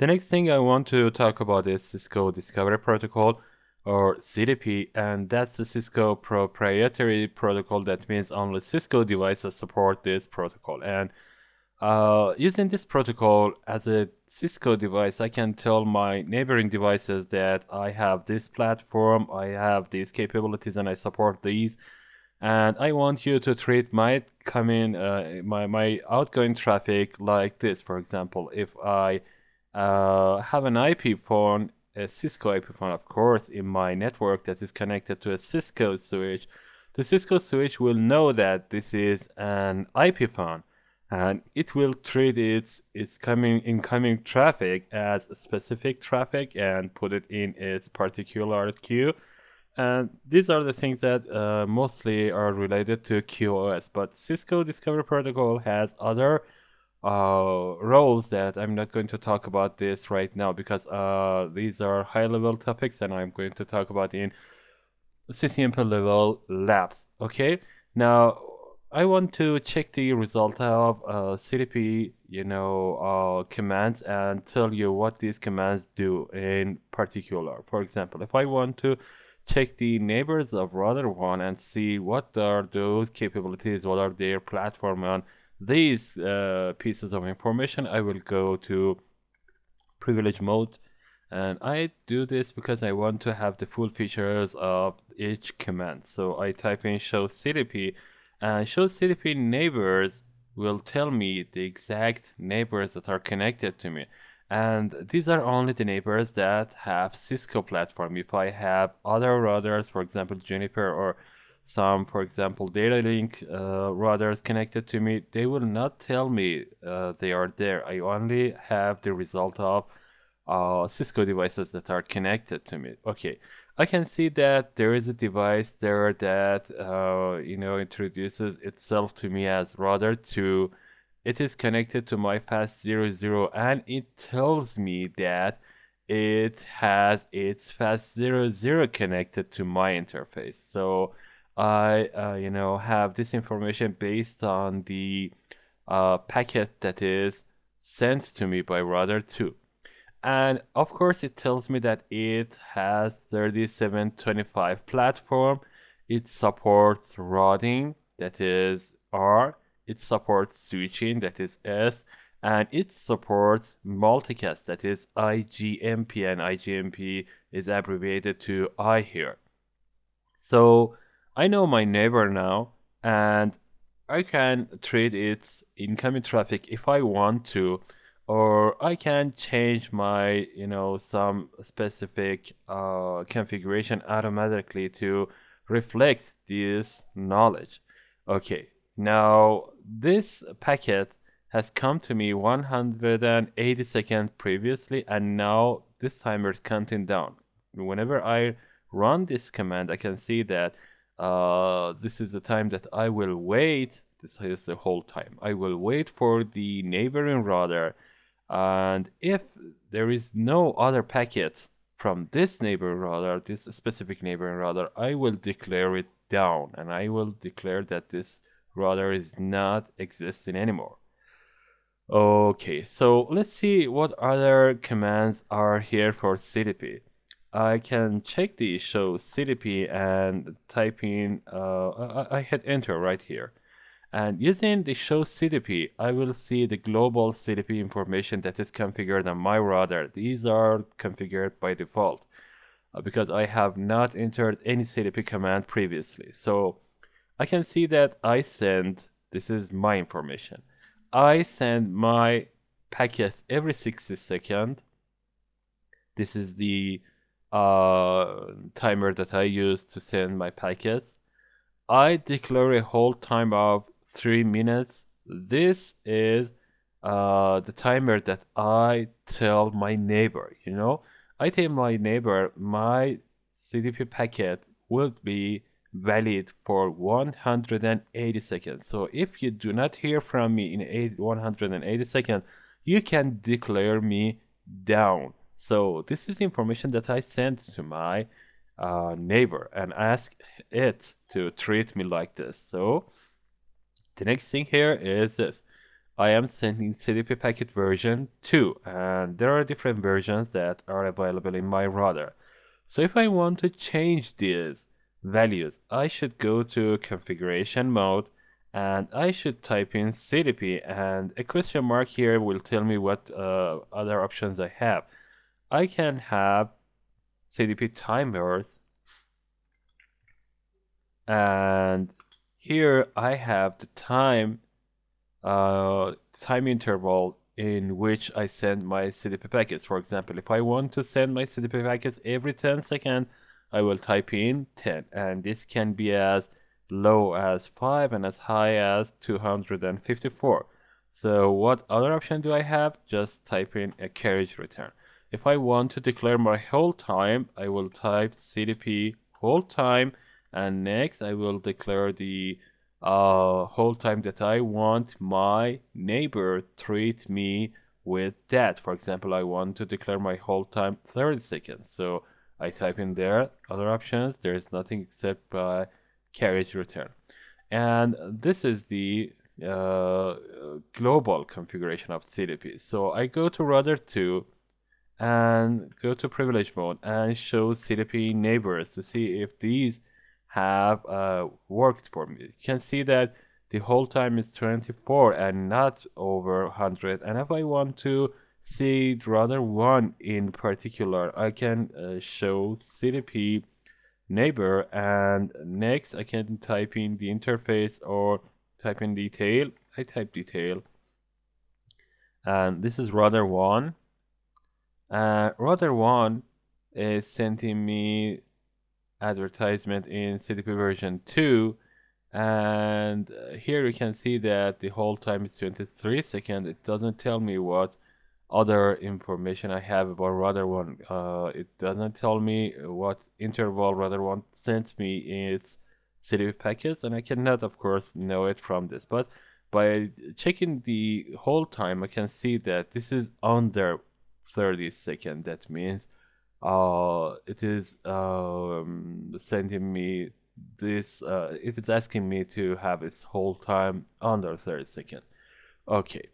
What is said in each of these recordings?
The next thing I want to talk about is Cisco Discovery Protocol, or CDP, and that's the Cisco proprietary protocol. That means only Cisco devices support this protocol. And using this protocol as a Cisco device, I can tell my neighboring devices that I have this platform, I have these capabilities, and I support these. And I want you to treat my my outgoing traffic like this. For example, if I have an IP phone, a Cisco IP phone, of course, in my network that is connected to a Cisco switch, the Cisco switch will know that this is an IP phone, and it will treat its coming incoming traffic as specific traffic and put it in its particular queue. And these are the things that mostly are related to QoS. But Cisco Discovery Protocol has other roles that I'm not going to talk about this right now because these are high-level topics, and I'm going to talk about in CCNP level labs. Okay, now I want to check the result of CDP, commands, and tell you what these commands do in particular. For example, if I want to check the neighbors of router 1 and see what are those capabilities, what are their platform on these pieces of information, I will go to privilege mode, and I do this because I want to have the full features of each command. So I type in show CDP, and show CDP neighbors will tell me the exact neighbors that are connected to me. And these are only the neighbors that have Cisco platform. If I have other routers, for example, Juniper or some, for example, data link routers connected to me, they will not tell me they are there. I only have the result of Cisco devices that are connected to me. Okay, I can see that there is a device there that introduces itself to me as router 2. It is connected to my fast00, and it tells me that it has its fast00 connected to my interface. So I have this information based on the packet that is sent to me by router 2. And of course, it tells me that it has 3725 platform. It supports routing, that is R. It supports switching, that is S. And it supports multicast, that is IGMP. And IGMP is abbreviated to I here. So I know my neighbor now, and I can treat its incoming traffic if I want to, or I can change my, some specific configuration automatically to reflect this knowledge. Okay, now this packet has come to me 180 seconds previously, and now this timer is counting down. Whenever I run this command, I can see that this is the time that I will wait. This is the whole time. I will wait for the neighboring router, and if there is no other packets from this neighboring router, this specific neighboring router, I will declare it down, and I will declare that this router is not existing anymore. Okay, so let's see what other commands are here for CDP. I can check the show CDP and type in, I hit enter right here. And using the show CDP, I will see the global CDP information that is configured on my router. These are configured by default because I have not entered any CDP command previously. So I can see that I send, this is my information. I send my packets every 60 seconds. This is the timer that I use to send my packets. I declare a hold time of 3 minutes. This is the timer that I tell my neighbor, I tell my neighbor my CDP packet will be valid for 180 seconds. So if you do not hear from me in 180 seconds, you can declare me down. So this is information that I sent to my neighbor and ask it to treat me like this. So the next thing here is this. I am sending CDP packet version 2, and there are different versions that are available in my router. So if I want to change these values, I should go to configuration mode and I should type in CDP, and a question mark here will tell me what other options I have. I can have CDP timers, and here I have the time interval in which I send my CDP packets. For example, if I want to send my CDP packets every 10 seconds, I will type in 10, and this can be as low as 5 and as high as 254. So what other option do I have? Just type in a carriage return. If I want to declare my hold time, I will type CDP hold time, and next I will declare the whole time that I want my neighbor treat me with that. For example, I want to declare my hold time 30 seconds. So I type in there other options. There is nothing except by carriage return. And this is the global configuration of CDP. So I go to router 2 and go to privilege mode and show CDP neighbors to see if these have worked for me. You can see that the whole time is 24 and not over 100. And if I want to see router 1 in particular, I can show CDP neighbor, and next I can type in the interface or type in detail. I type detail, and this is router 1. Router 1 is sending me advertisement in CDP version 2, and here you can see that the hold time is 23 seconds. It doesn't tell me what other information I have about router 1. It doesn't tell me what interval router 1 sent me its CDP packets, and I cannot of course know it from this, but by checking the hold time I can see that this is under 30 seconds. That means it is sending me this, if it's asking me to have its hold time under 30 seconds. Okay,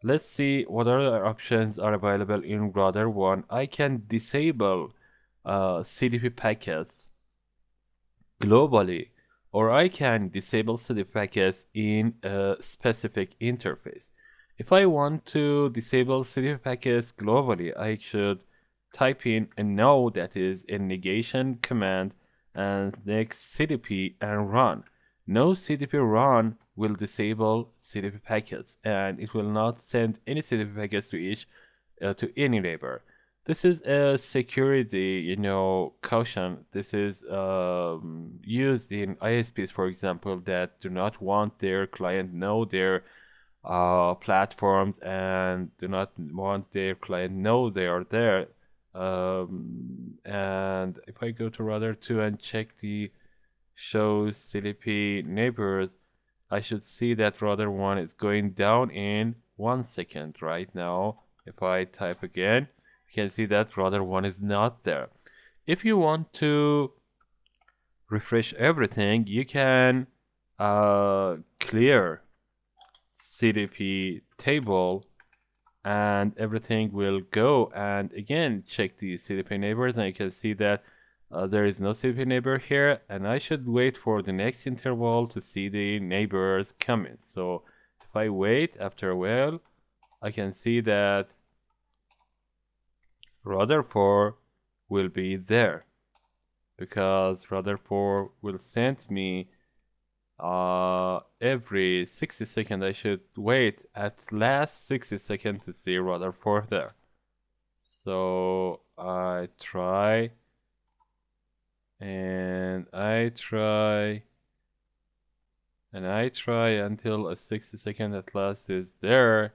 let's see what other options are available in router 1. I can disable CDP packets globally, or I can disable CDP packets in a specific interface. If I want to disable CDP packets globally, I should type in a no, that is a negation command, and next CDP and run. No CDP run will disable CDP packets, and it will not send any CDP packets to to any neighbor. This is a security, caution. This is used in ISPs, for example, that do not want their client know their platforms and do not want their client know they are there. And if I go to router 2 and check the show CDP neighbors, I should see that router 1 is going down in 1 second right now. If I type again, you can see that router 1 is not there. If you want to refresh everything, you can clear CDP table and everything will go, and again check the CDP neighbors, and you can see that there is no CDP neighbor here, and I should wait for the next interval to see the neighbors coming. So if I wait, after a while I can see that router 4 will be there, because router 4 will send me every 60 seconds. I should wait at last 60 seconds to see router 4 there. So I try and I try and I try until a 60 second at last is there,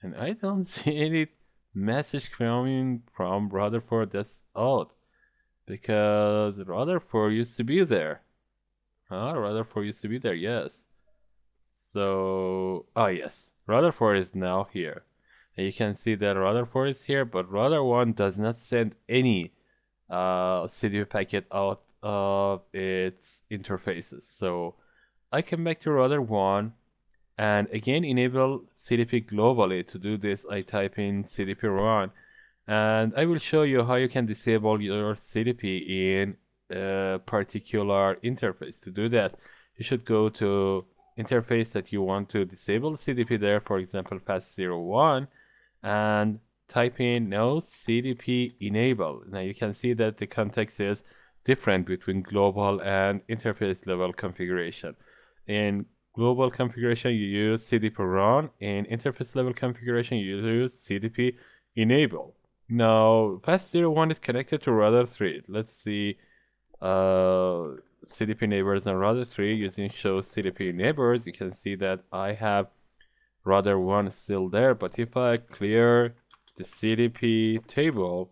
and I don't see any message coming from router 4. That's odd, because router 4 used to be there. Router 4 used to be there, yes. So, yes, router 4 is now here. And you can see that router 4 is here, but router 1 does not send any CDP packet out of its interfaces. So I come back to router 1 And again, enable CDP globally. To do this, I type in CDP run, and I will show you how you can disable your CDP in a particular interface. To do that, you should go to interface that you want to disable CDP there, for example, FAST01, and type in no CDP enable. Now you can see that the context is different between global and interface level configuration. In global configuration, you use CDP run. In interface level configuration, you use CDP enable. Now, FAST01 is connected to router 3. Let's see CDP neighbors on router 3 using show CDP neighbors. You can see that I have router 1 still there, but if I clear the CDP table,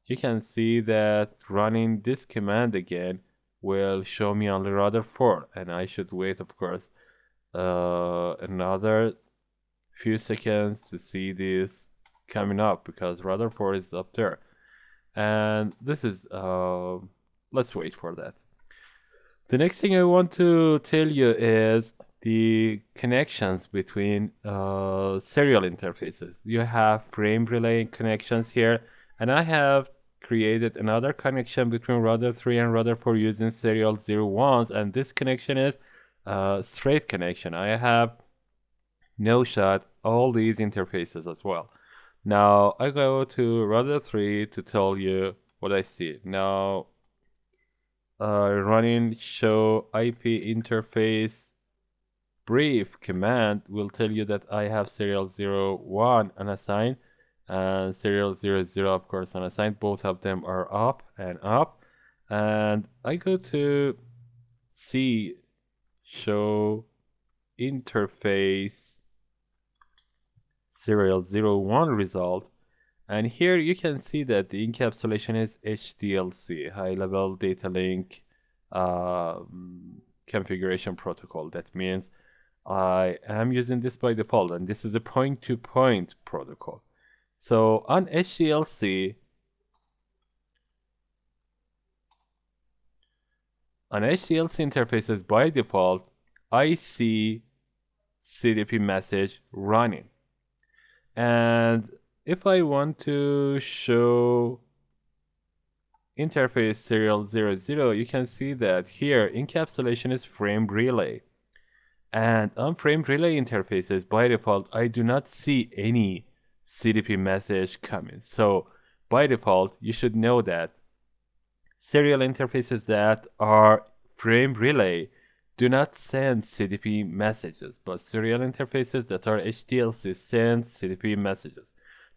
you can see that running this command again will show me only router 4, and I should wait, of course, another few seconds to see this coming up, because router 4 is up there. And this is, let's wait for that. The next thing I want to tell you is the connections between serial interfaces. You have frame relay connections here, and I have created another connection between router 3 and router 4 using serial 01s, and this connection is straight connection. I have no shot all these interfaces as well. Now I go to router 3 to tell you what I see. Now running show IP interface brief command will tell you that I have serial 01 unassigned and serial 00 of course unassigned. Both of them are up and up, and I go to see show interface serial 01 result, and here you can see that the encapsulation is HDLC, high level data link configuration protocol. That means I am using this by default, and this is a point-to-point protocol. So on HDLC interfaces by default, I see CDP message running. And if I want to show interface serial 00, you can see that here encapsulation is frame relay. And on frame relay interfaces, by default, I do not see any CDP message coming. So by default, you should know that serial interfaces that are frame relay do not send CDP messages, but serial interfaces that are HDLC send CDP messages.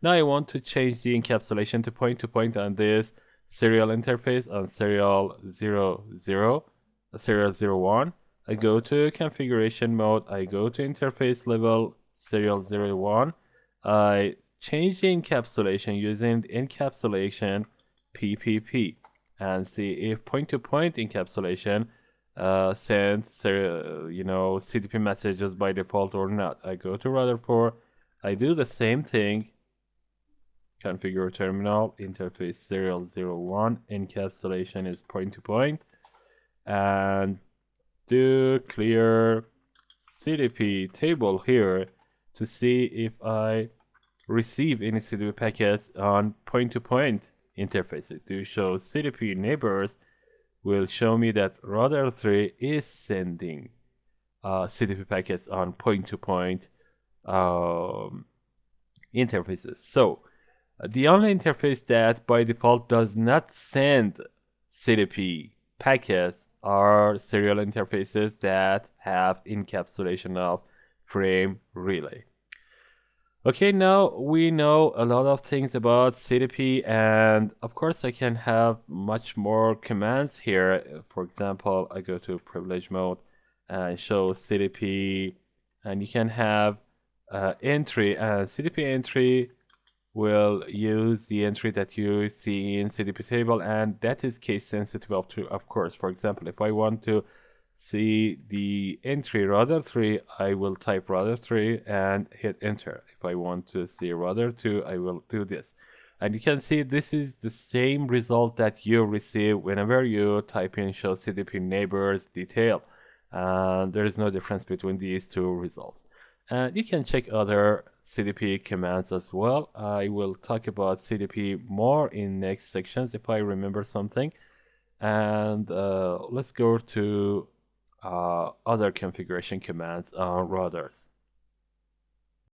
Now I want to change the encapsulation to point on this serial interface on serial 01. I go to configuration mode, I go to interface level serial 01. I change the encapsulation using the encapsulation PPP and see if point-to-point encapsulation sends CDP messages by default or not. I go to router 4, I do the same thing, configure terminal, interface serial 01, encapsulation is point-to-point, and do clear CDP table here to see if I receive any CDP packets on point-to-point interfaces. To show CDP neighbors will show me that router 3 is sending CDP packets on point-to-point interfaces. So the only interface that by default does not send CDP packets are serial interfaces that have encapsulation of frame relay. Okay, now we know a lot of things about CDP, and of course I can have much more commands here. For example, I go to privilege mode and show CDP, and you can have entry, and CDP entry will use the entry that you see in CDP table, and that is case sensitive of course. For example, if I want to see the entry router 3, I will type router 3 and hit enter. If I want to see router 2, I will do this. And you can see this is the same result that you receive whenever you type in show CDP neighbors detail. And there is no difference between these two results. And you can check other CDP commands as well. I will talk about CDP more in next sections if I remember something. And let's go to other configuration commands on routers.